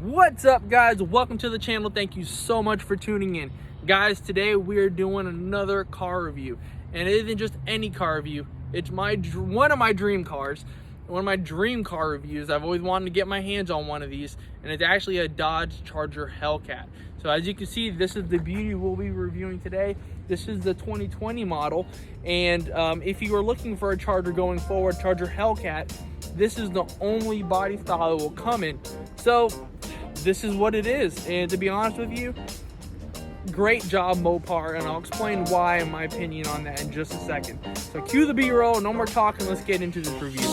What's up, guys? Welcome to the channel. Thank you so much for tuning in. Guys, today we are doing another car review, and it isn't just any car review. It's one of my dream cars. One of my dream car reviews. I've always wanted to get my hands on one of these, and it's actually a Dodge Charger Hellcat. So as you can see, this is the beauty we'll be reviewing today. This is the 2020 model, and if you are looking for a Charger going forward, Charger Hellcat, this is the only body style it will come in. So this is what it is, and to be honest with you, great job Mopar, and I'll explain why in my opinion on that in just a second. So cue the B-roll, no more talking, let's get into this review.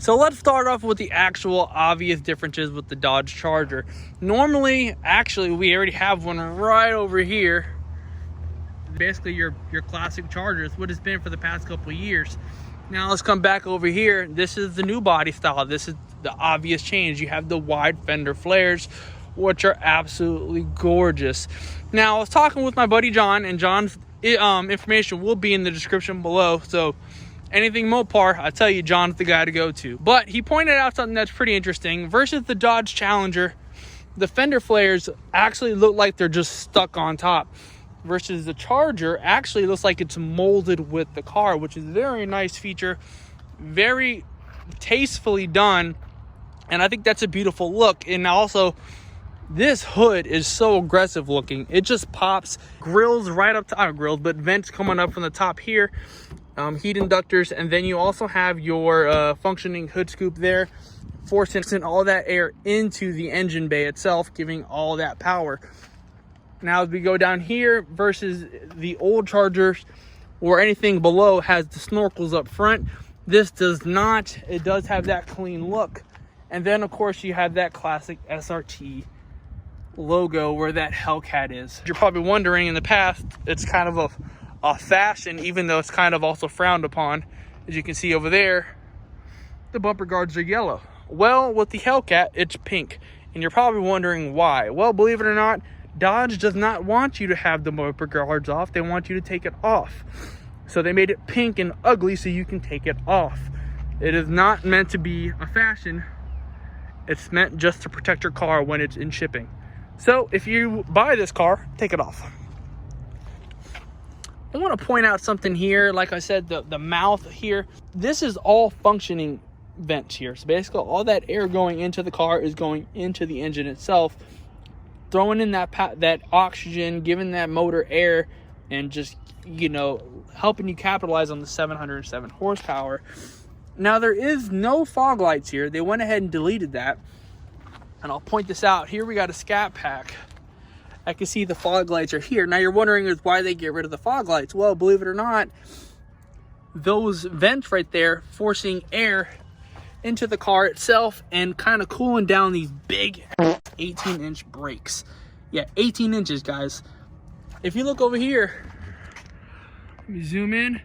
So let's start off with the actual obvious differences with the Dodge Charger. Normally, actually, we already have one right over here. Basically, your classic Charger is what it's been for the past couple of years. Now let's come back over here. This is the new body style. This is the obvious change. You have the wide fender flares, which are absolutely gorgeous. Now, I was talking with my buddy John, and John's information will be in the description below. So anything Mopar, I tell you, John's the guy to go to. But he pointed out something that's pretty interesting. Versus the Dodge Challenger, the fender flares actually look like they're just stuck on top. Versus the Charger actually looks like it's molded with the car, which is a very nice feature. Very tastefully done. And I think that's a beautiful look. And also, this hood is so aggressive looking. It just pops. Grills right up to, not grills, but vents coming up from the top here. Heat inductors, and then you also have your functioning hood scoop there, forcing all that air into the engine bay itself, giving all that power. Now as we go down here, versus the old Chargers or anything below has the snorkels up front, this does not. It does have that clean look. And then of course you have that classic SRT logo where that Hellcat is. You're probably wondering, in the past it's kind of a fashion, even though it's kind of also frowned upon. As you can see over there, the bumper guards are yellow. Well, with the Hellcat, it's pink, and you're probably wondering why. Well, believe it or not, Dodge does not want you to have the bumper guards off. They want you to take it off. So they made it pink and ugly so you can take it off. It is not meant to be a fashion. It's meant just to protect your car when it's in shipping. So if you buy this car, take it off. I want to point out something here. Like I said, the mouth here, this is all functioning vents here. So basically all that air going into the car is going into the engine itself, throwing in that oxygen, giving that motor air, and just, you know, helping you capitalize on the 707 horsepower. Now there is no fog lights here. They went ahead and deleted that. And I'll point this out. Here we got a scat pack. I can see the fog lights are here. Now you're wondering is why they get rid of the fog lights. Well, believe it or not, those vents right there forcing air into the car itself and kind of cooling down these big 18-inch brakes. Yeah, 18 inches, guys. If you look over here, let me zoom in.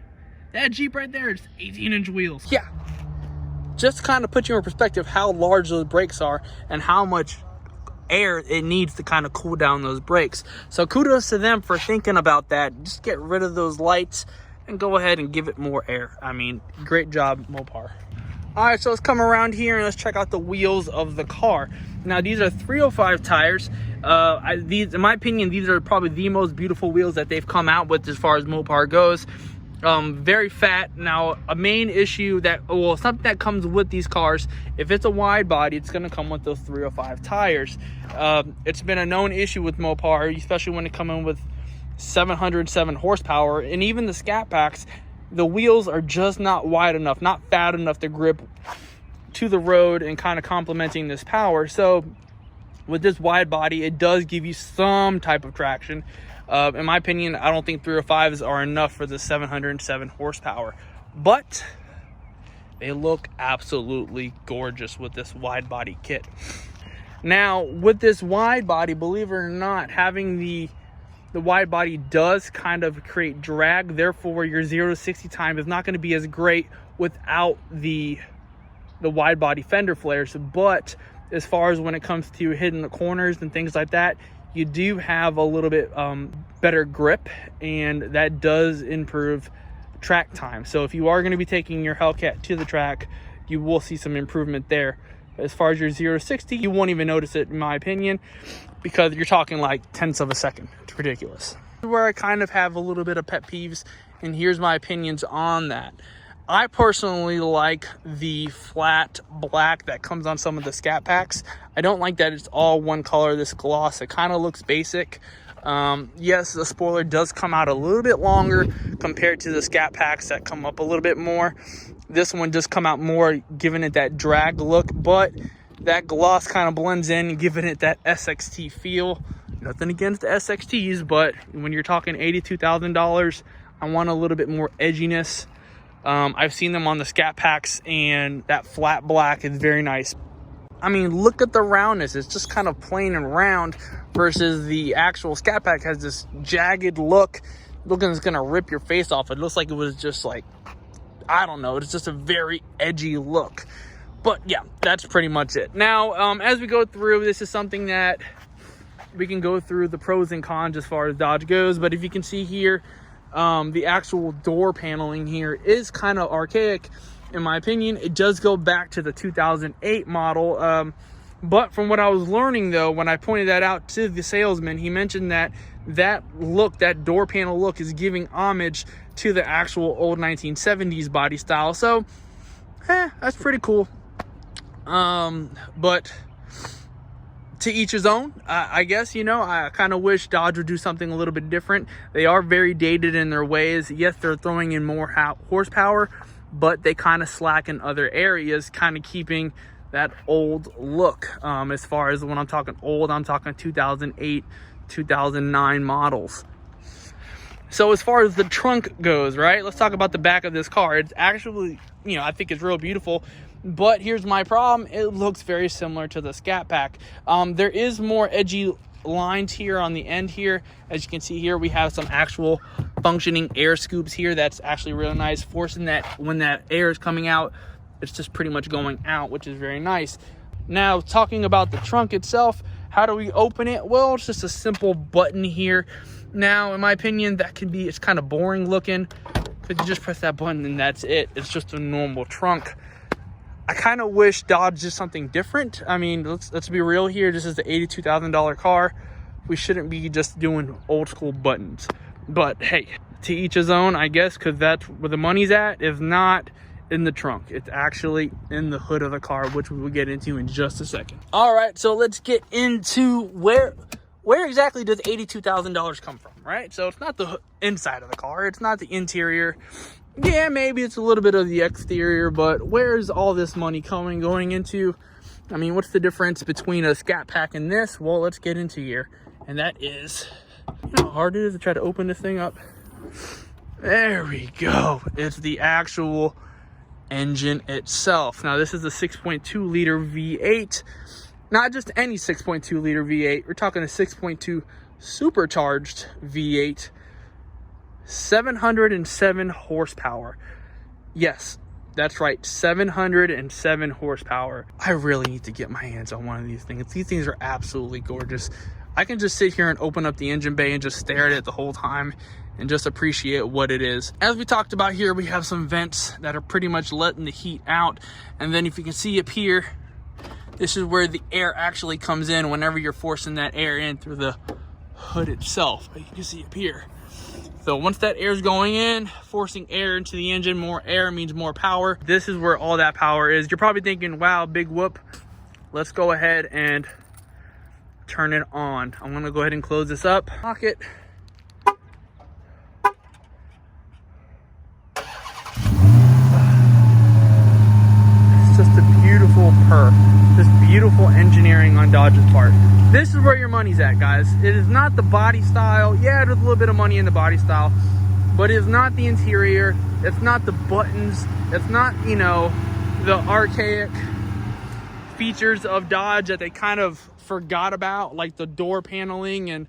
That Jeep right there is 18-inch wheels. Yeah, just to kind of put you in perspective how large those brakes are and how much air it needs to kind of cool down those brakes. So kudos to them for thinking about that. Just get rid of those lights and go ahead and give it more air. I mean, great job, Mopar. All right, so let's come around here and let's check out the wheels of the car. Now these are 305 tires. These, in my opinion, these are probably the most beautiful wheels that they've come out with as far as Mopar goes. very fat. Now, a main issue that, well, something that comes with these cars, if it's a wide body, it's going to come with those 305 tires. It's been a known issue with Mopar, especially when it comes in with 707 horsepower. And even the Scat Packs, the wheels are just not wide enough, not fat enough to grip to the road and kind of complementing this power. So with this wide body, it does give you some type of traction. In my opinion, I don't think 305s are enough for the 707 horsepower, but they look absolutely gorgeous with this wide body kit. Now with this wide body, believe it or not, having the wide body does kind of create drag. Therefore, your 0 to 60 time is not going to be as great without the wide body fender flares. But as far as when it comes to hitting the corners and things like that, you do have a little bit better grip, and that does improve track time. So if you are going to be taking your Hellcat to the track, you will see some improvement there. As far as your 0 to 60, you won't even notice it, in my opinion, because you're talking like tenths of a second. It's ridiculous. Where I kind of have a little bit of pet peeves, and here's my opinions on that. I personally like the flat black that comes on some of the Scat Packs. I don't like that it's all one color, this gloss. It kind of looks basic. Yes, the spoiler does come out a little bit longer compared to the Scat Packs that come up a little bit more. This one does come out more, giving it that drag look, but that gloss kind of blends in, giving it that SXT feel. Nothing against the SXTs, but when you're talking $82,000, I want a little bit more edginess. I've seen them on the Scat Packs, and that flat black is very nice. I mean, look at the roundness. It's just kind of plain and round, versus the actual Scat Pack has this jagged look, looking it's gonna rip your face off. It looks like it was just like, I don't know, it's just a very edgy look. But yeah, that's pretty much it. Now, as we go through, this is something that we can go through the pros and cons as far as Dodge goes. But if you can see here, the actual door paneling here is kind of archaic, in my opinion. It does go back to the 2008 model. But from what I was learning, though, when I pointed that out to the salesman, he mentioned that look, that door panel look, is giving homage to the actual old 1970s body style. So, that's pretty cool. But to each his own, I guess. I kind of wish Dodge would do something a little bit different. They are very dated in their ways. Yes, they're throwing in more horsepower, but they kind of slack in other areas, kind of keeping that old look. As far as when I'm talking old, I'm talking 2008, 2009 models. So as far as the trunk goes, right, let's talk about the back of this car. It's actually, I think it's real beautiful. But here's my problem. It looks very similar to the Scat Pack. There is more edgy lines here on the end here. As you can see here, we have some actual functioning air scoops here. That's actually really nice, forcing that when that air is coming out, it's just pretty much going out, which is very nice. Now, talking about the trunk itself, how do we open it? Well, it's just a simple button here. Now, in my opinion, it's kind of boring looking, because you just press that button and that's it. It's just a normal trunk. I kind of wish Dodge did something different. I mean, let's be real here. This is the $82,000 car. We shouldn't be just doing old school buttons. But hey, to each his own, I guess, because that's where the money's at. Is not in the trunk. It's actually in the hood of the car, which we will get into in just a second. All right, so let's get into where exactly does $82,000 come from, right? So it's not the inside of the car. It's not the interior. Yeah, maybe it's a little bit of the exterior, but where's all this money going into? I mean, what's the difference between a Scat Pack and this? Well, let's get into here. And that is, how hard it is to try to open this thing up. There we go. It's the actual engine itself. Now, this is a 6.2 liter V8. Not just any 6.2 liter V8. We're talking a 6.2 supercharged V8. 707 horsepower. Yes, that's right, 707 horsepower. I really need to get my hands on one of these things. These things are absolutely gorgeous. I can just sit here and open up the engine bay and just stare at it the whole time and just appreciate what it is. As we talked about here, we have some vents that are pretty much letting the heat out. And then if you can see up here, this is where the air actually comes in whenever you're forcing that air in through the hood itself. But you can see up here. So once that air is going in, forcing air into the engine, more air means more power. This is where all that power is. You're probably thinking, wow, big whoop. Let's go ahead and turn it on. I'm gonna go ahead and close this up. Lock it. overpaying on Dodge's part. This is where your money's at, guys. It is not the body style. Yeah, there's a little bit of money in the body style, but it's not the interior. It's not the buttons. It's not, you know, the archaic features of Dodge that they kind of forgot about, like the door paneling and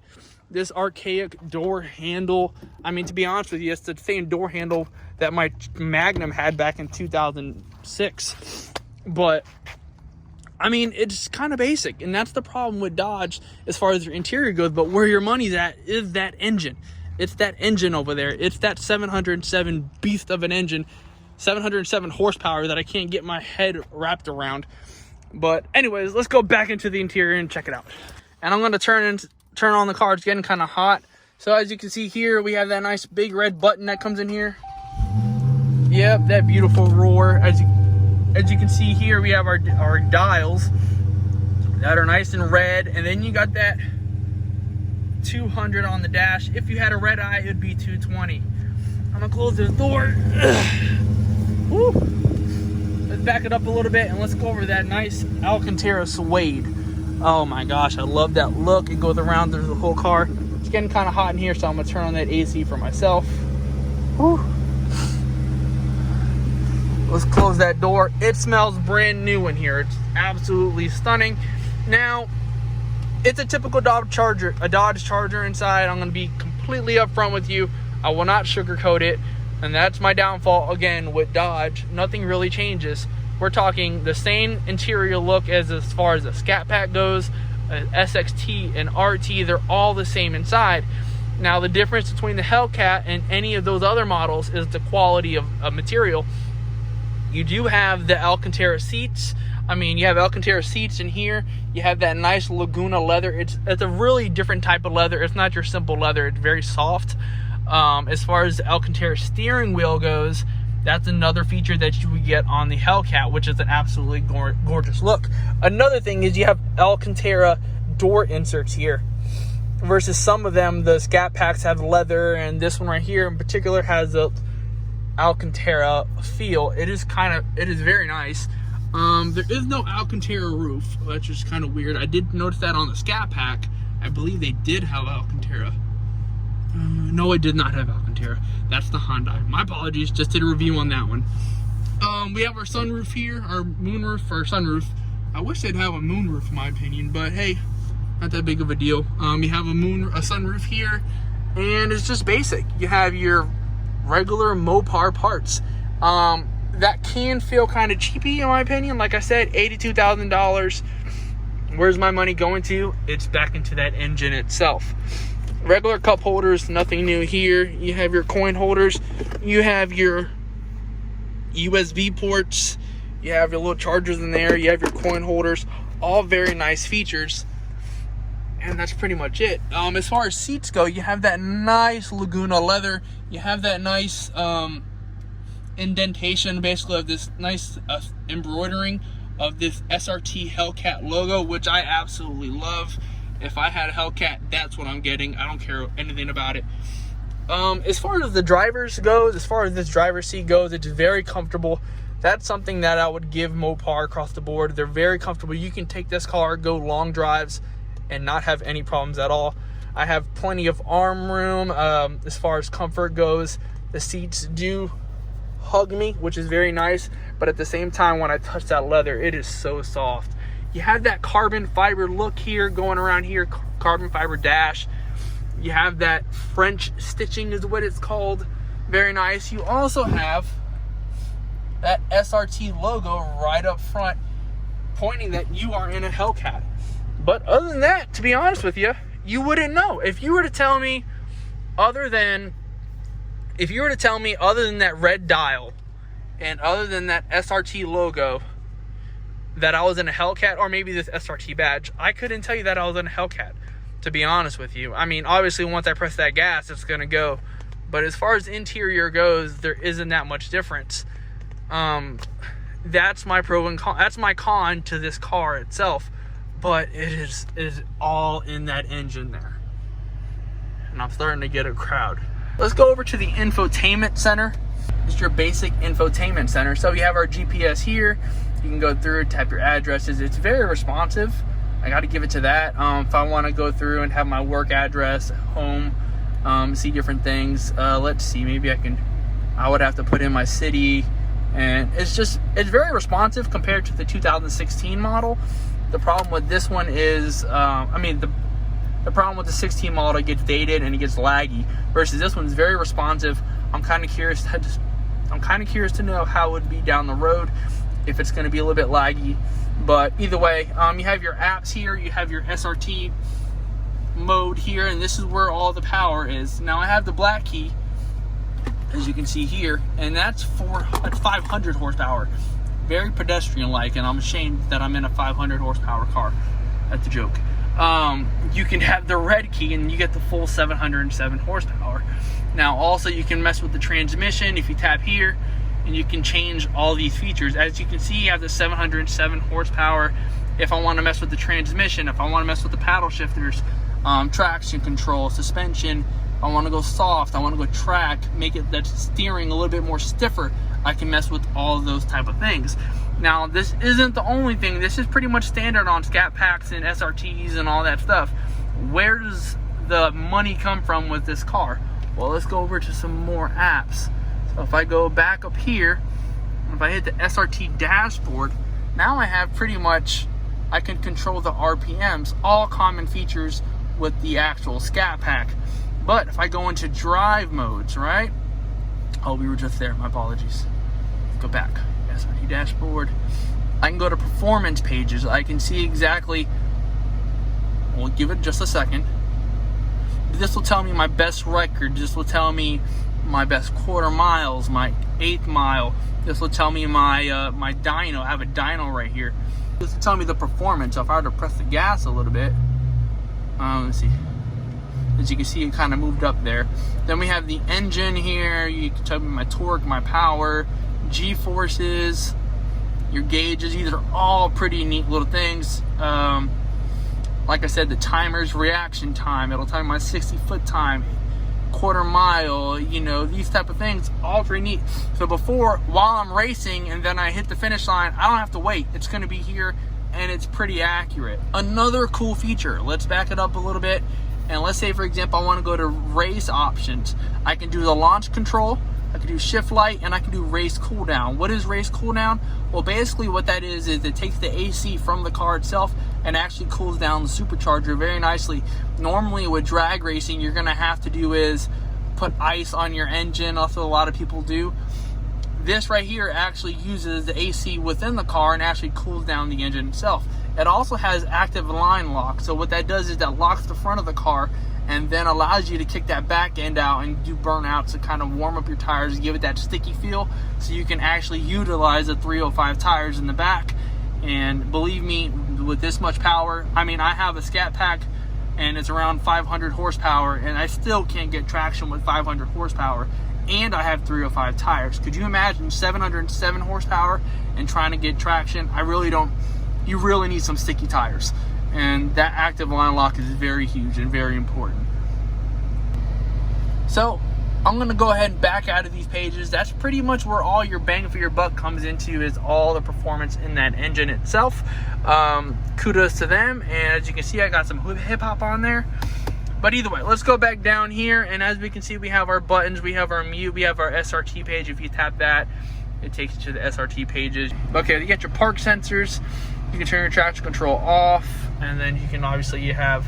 this archaic door handle. I mean, to be honest with you, it's the same door handle that my Magnum had back in 2006. But I mean, it's kind of basic, and that's the problem with Dodge as far as your interior goes. But where your money's at is that engine. It's that engine over there. It's that 707 beast of an engine, 707 horsepower that I can't get my head wrapped around. But anyways, let's go back into the interior and check it out. And I'm going to turn on the car. It's getting kind of hot. So as you can see here, we have that nice big red button that comes in here. Yep, that beautiful roar. As you can see here, we have our dials that are nice and red. And then you got that 200 on the dash. If you had a red eye, it would be 220. I'm gonna close this door. Woo. Let's back it up a little bit and let's go over that nice Alcantara suede. Oh my gosh, I love that look. It goes around through the whole car. It's getting kind of hot in here, so I'm gonna turn on that AC for myself. Woo. Let's close that door. It smells brand new in here. It's absolutely stunning. Now, it's a typical Dodge Charger, a Dodge Charger inside. I'm going to be completely upfront with you. I will not sugarcoat it. And that's my downfall, again, with Dodge. Nothing really changes. We're talking the same interior look as far as the Scat Pack goes. SXT and RT, they're all the same inside. Now, the difference between the Hellcat and any of those other models is the quality of material. You do have the Alcantara seats. I mean, you have Alcantara seats in here. You have that nice Laguna leather. It's a really different type of leather. It's not your simple leather. It's very soft. As far as the Alcantara steering wheel goes, that's another feature that you would get on the Hellcat, which is an absolutely gorgeous look. Another thing is you have Alcantara door inserts here, versus some of them, the Scat Packs have leather, and this one right here in particular has a Alcantara feel. It is very nice. There is no Alcantara roof, which is kind of weird. I did notice that on the Scat Pack. I believe they did have Alcantara. No, it did not have Alcantara. That's the Hyundai. My apologies, just did a review on that one. We have our sunroof here, our moonroof, or sunroof. I wish they'd have a moonroof in my opinion, but hey, not that big of a deal. You have a sunroof here, and it's just basic. You have your regular Mopar parts. That can feel kind of cheapy in my opinion. Like I said, $82,000. Where's my money going to? It's back into that engine itself. Regular cup holders, nothing new here. You have your coin holders. You have your USB ports. You have your little chargers in there. You have your coin holders. All very nice features. And that's pretty much it. As far as seats go, you have that nice Laguna leather. You have that nice indentation, basically, of this nice embroidering of this SRT Hellcat logo, which I absolutely love. If I had a Hellcat, that's what I'm getting. I don't care anything about it. As far as the drivers goes, as far as this driver's seat goes, it's very comfortable. That's something that I would give Mopar across the board. They're very comfortable. You can take this car, go long drives, and not have any problems at all. I have plenty of arm room. As far as comfort goes, the seats do hug me, which is very nice, but at the same time, when I touch that leather, it is so soft. You have that carbon fiber look here going around here, carbon fiber dash. You have that French stitching is what it's called. Very nice. You also have that SRT logo right up front, pointing that you are in a Hellcat. But other than that, to be honest with you, you wouldn't know. If you were to tell me other than that red dial and other than that SRT logo that I was in a Hellcat, or maybe this SRT badge, I couldn't tell you that I was in a Hellcat, to be honest with you. I mean, obviously once I press that gas, it's gonna go. But as far as interior goes, there isn't that much difference. That's my pro and con. That's my con to this car itself. But it is all in that engine there. And I'm starting to get a crowd. Let's go over to the infotainment center. It's your basic infotainment center. So you have our GPS here. You can go through, type your addresses. It's very responsive. I got to give it to that. If I want to go through and have my work address at home, see different things, let's see, maybe I would have to put in my city, and it's very responsive compared to the 2016 model. The problem with this one is, the problem with the 16 model, it gets dated and it gets laggy, versus this one's very responsive. I'm kind of curious to know how it would be down the road, if it's going to be a little bit laggy. But either way, you have your apps here, you have your SRT mode here, and this is where all the power is. Now I have the black key, as you can see here, and that's 500 horsepower. Very pedestrian-like, and I'm ashamed that I'm in a 500 horsepower car. That's a joke. You can have the red key and you get the full 707 horsepower. Now also you can mess with the transmission if you tap here, and you can change all these features. As you can see, you have the 707 horsepower. If I want to mess with the transmission, if I want to mess with the paddle shifters, traction control, suspension, if I want to go soft, I want to go track, make it that steering a little bit more stiffer, I can mess with all of those type of things. Now, this isn't the only thing. This is pretty much standard on Scat Packs and SRTs and all that stuff. Where does the money come from with this car? Well, let's go over to some more apps. So if I go back up here, if I hit the SRT dashboard, now I have pretty much, I can control the RPMs, all common features with the actual Scat Pack. But if I go into drive modes, right? Oh, we were just there, my apologies. Let's go back. SRT dashboard. I can go to performance pages. I can see exactly, we'll give it just a second. This will tell me my best record. This will tell me my best quarter miles, my 1/8 mile. This will tell me my my dyno. I have a dyno right here. This will tell me the performance. So if I were to press the gas a little bit, let's see. As you can see, it kind of moved up there. Then we have the engine here. You can tell me my torque, my power, G-forces, your gauges. These are all pretty neat little things. Like I said, the timers, reaction time. It'll tell me my 60-foot time, quarter mile, you know, these type of things, all pretty neat. So before, while I'm racing and then I hit the finish line, I don't have to wait. It's going to be here, and it's pretty accurate. Another cool feature, let's back it up a little bit. And let's say, for example, I want to go to race options. I can do the launch control, I can do shift light, and I can do race cooldown. What is race cooldown? Well, basically what that is it takes the AC from the car itself and actually cools down the supercharger very nicely. Normally with drag racing, you're going to have to do is put ice on your engine. That's what a lot of people do. This right here actually uses the AC within the car and actually cools down the engine itself. It also has active line lock. So what that does is that locks the front of the car and then allows you to kick that back end out and do burnouts to kind of warm up your tires and give it that sticky feel, so you can actually utilize the 305 tires in the back. And believe me, with this much power, I mean, I have a Scat Pack and it's around 500 horsepower and I still can't get traction with 500 horsepower, and I have 305 tires. Could you imagine 707 horsepower and trying to get traction? You really need some sticky tires, and that active line lock is very huge and very important. So I'm going to go ahead and back out of these pages. That's pretty much where all your bang for your buck comes into, is all the performance in that engine itself. Kudos to them, and as you can see, I got some hip hop on there. But either way, let's go back down here, and as we can see, we have our buttons, we have our mute, we have our SRT page. If you tap that, it takes you to the SRT pages. Okay, you get your park sensors. You can turn your traction control off, and then you can obviously, you have,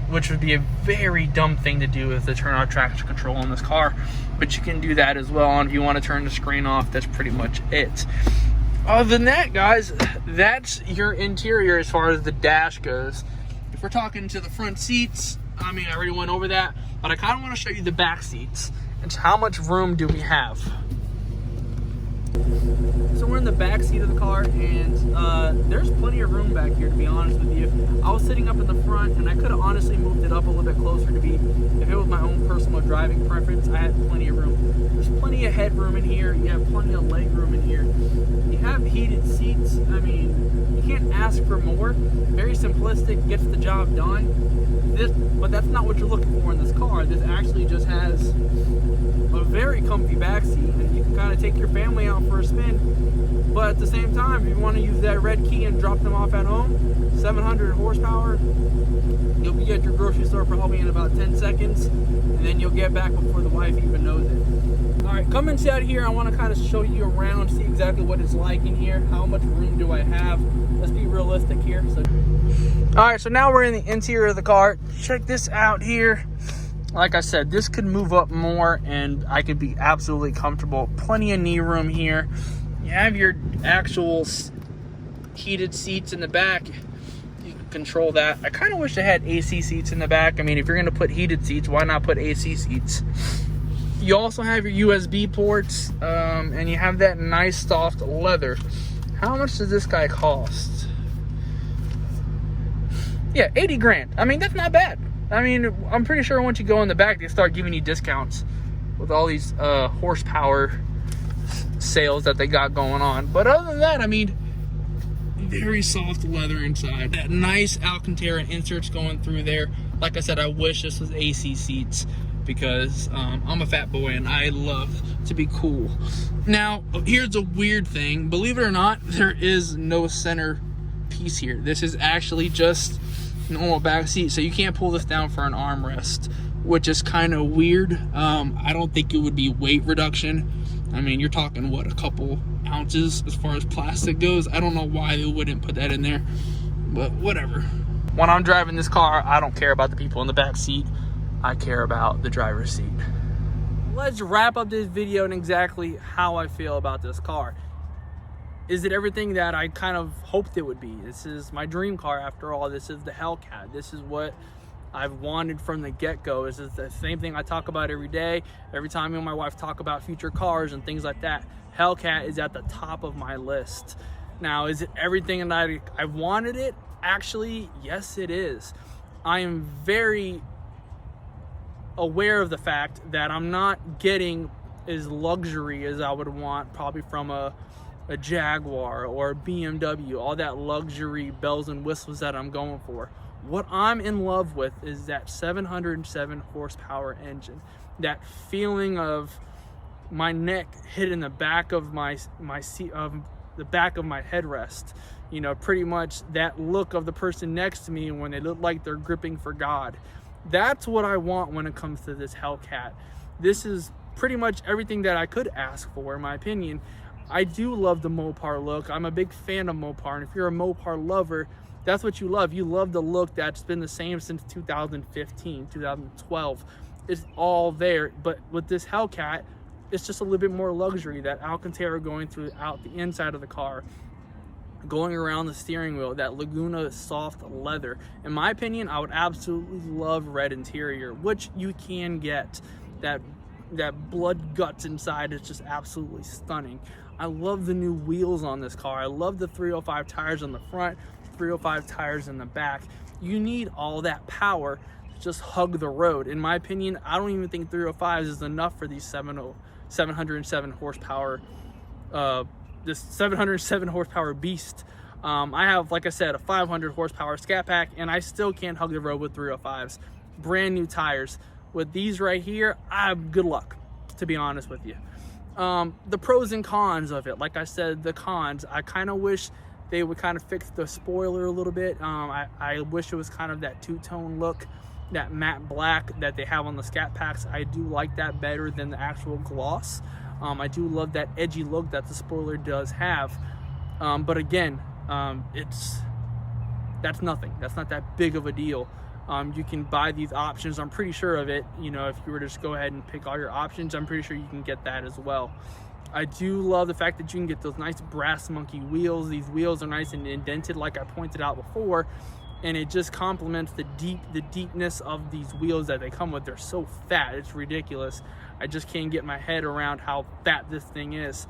which would be a very dumb thing to do, is to turn off traction control on this car, but you can do that as well. And if you want to turn the screen off, that's pretty much it. Other than that, guys, that's your interior as far as the dash goes. If we're talking to the front seats, I mean, I already went over that, but I kind of want to show you the back seats and how much room do we have. So we're in the back seat of the car, and there's plenty of room back here, to be honest with you. I was sitting up in the front, and I could have honestly moved it up a little bit closer to be, if it was my own personal driving preference, I had plenty of room. There's plenty of headroom in here. You have plenty of leg room in here. You have heated seats. I mean, you can't ask for more. Very simplistic, gets the job done. But that's not what you're looking for in this car. This actually just has a very comfy back seat, and you can kind of take your family out for a spin But at the same time, if you want to use that red key and drop them off at home, 700 horsepower, you'll be at your grocery store probably in about 10 seconds, and then you'll get back before the wife even knows it. All right, come inside here. I want to kind of show you around, see exactly what it's like in here. How much room do I have? Let's be realistic here. All right, so now we're in the interior of the car. Check this out here. Like I said, this could move up more and I could be absolutely comfortable. Plenty of knee room here. You have your actual heated seats in the back. You can control that. I kind of wish I had AC seats in the back. I mean, if you're going to put heated seats, why not put AC seats? You also have your USB ports, and you have that nice soft leather. How much does this guy cost? Yeah, 80 grand. I mean, that's not bad. I mean, I'm pretty sure once you go in the back, they start giving you discounts with all these horsepower sales that they got going on. But other than that, I mean, very soft leather inside. That nice Alcantara inserts going through there. Like I said, I wish this was AC seats because I'm a fat boy and I love to be cool. Now, here's a weird thing. Believe it or not, there is no center piece here. This is actually just normal back seat, so you can't pull this down for an armrest, which is kind of weird. I don't think it would be weight reduction. I mean, you're talking what, a couple ounces as far as plastic goes. I don't know why they wouldn't put that in there, but whatever. When I'm driving this car, I don't care about the people in the back seat. I care about the driver's seat. Let's wrap up this video and exactly how I feel about this car. Is it everything that I kind of hoped it would be? This is my dream car after all. This is the Hellcat. This is what I've wanted from the get-go. This is the same thing I talk about every day. Every time me and my wife talk about future cars and things like that, Hellcat is at the top of my list. Now, is it everything that I wanted it? Actually, yes, it is. I am very aware of the fact that I'm not getting as luxury as I would want probably from a Jaguar or a BMW, all that luxury bells and whistles that I'm going for. What I'm in love with is that 707 horsepower engine. That feeling of my neck hitting the back of my seat, of the back of my headrest. You know, pretty much that look of the person next to me when they look like they're gripping for God. That's what I want when it comes to this Hellcat. This is pretty much everything that I could ask for, in my opinion. I do love the Mopar look. I'm a big fan of Mopar, and if you're a Mopar lover, that's what you love. You love the look that's been the same since 2015, 2012. It's all there, but with this Hellcat, it's just a little bit more luxury. That Alcantara going throughout the inside of the car, going around the steering wheel, that Laguna soft leather. In my opinion, I would absolutely love red interior, which you can get. That blood guts inside is just absolutely stunning. I love the new wheels on this car. I love the 305 tires on the front, 305 tires in the back. You need all that power to just hug the road. In my opinion, I don't even think 305s is enough for these 707 horsepower, this 707 horsepower beast. I have, like I said, a 500 horsepower Scat Pack, and I still can't hug the road with 305s. Brand new tires. With these right here, I have good luck, to be honest with you. The pros and cons of it, like I said, the cons, I kind of wish they would kind of fix the spoiler a little bit. I wish it was kind of that two-tone look, that matte black that they have on the Scat Packs. I do like that better than the actual gloss. I do love that edgy look that the spoiler does have. But again, that's nothing. That's not that big of a deal. You can buy these options. I'm pretty sure of it. You know, if you were to just go ahead and pick all your options, I'm pretty sure you can get that as well. I do love the fact that you can get those nice brass monkey wheels. These wheels are nice and indented, like I pointed out before, and it just complements the deepness of these wheels that they come with. They're so fat, it's ridiculous. I just can't get my head around how fat this thing is.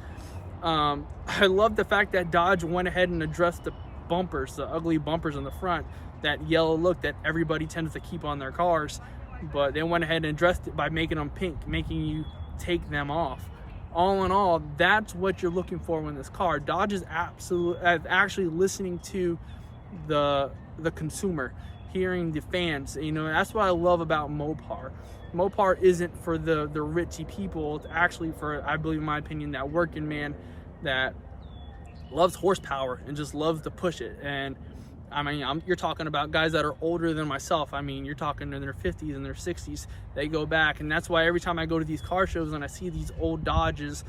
I love the fact that Dodge went ahead and addressed the bumpers, the ugly bumpers in the front, that yellow look that everybody tends to keep on their cars, but they went ahead and addressed it by making them pink, making you take them off. All in all, that's what you're looking for in this car. Dodge is actually listening to the consumer, hearing the fans. You know, that's what I love about Mopar. Mopar isn't for the richy people. It's actually for, I believe, in my opinion, that working man that loves horsepower and just loves to push it. And I mean, you're talking about guys that are older than myself. I mean, you're talking in their 50s and their 60s. They go back, and that's why every time I go to these car shows and I see these old Dodges,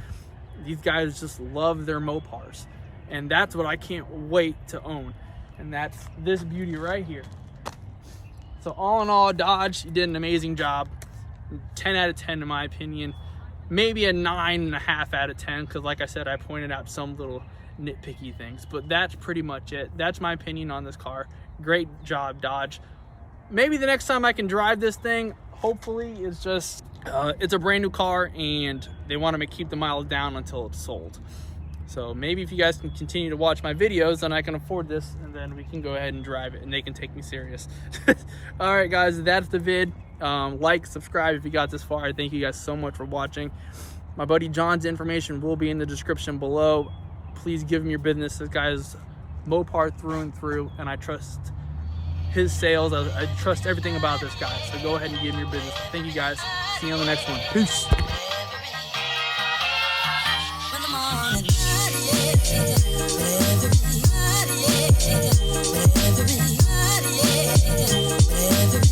these guys just love their Mopars. And that's what I can't wait to own. And that's this beauty right here. So all in all, Dodge, you did an amazing job. 10 out of 10 in my opinion. Maybe a 9.5 out of 10, because like I said, I pointed out some little nitpicky things, but that's pretty much it. That's my opinion on this car. Great job, Dodge. Maybe the next time I can drive this thing, hopefully, it's just it's a brand new car and they want to keep the miles down until it's sold. So maybe if you guys can continue to watch my videos, then I can afford this, and then we can go ahead and drive it and they can take me serious. All right guys, that's the vid. Like, subscribe if you got this far. Thank you guys so much for watching. My buddy John's information will be in the description below. Please give him your business. This guy is Mopar through and through, and I trust his sales. I trust everything about this guy. So go ahead and give him your business. Thank you guys. See you on the next one. Peace.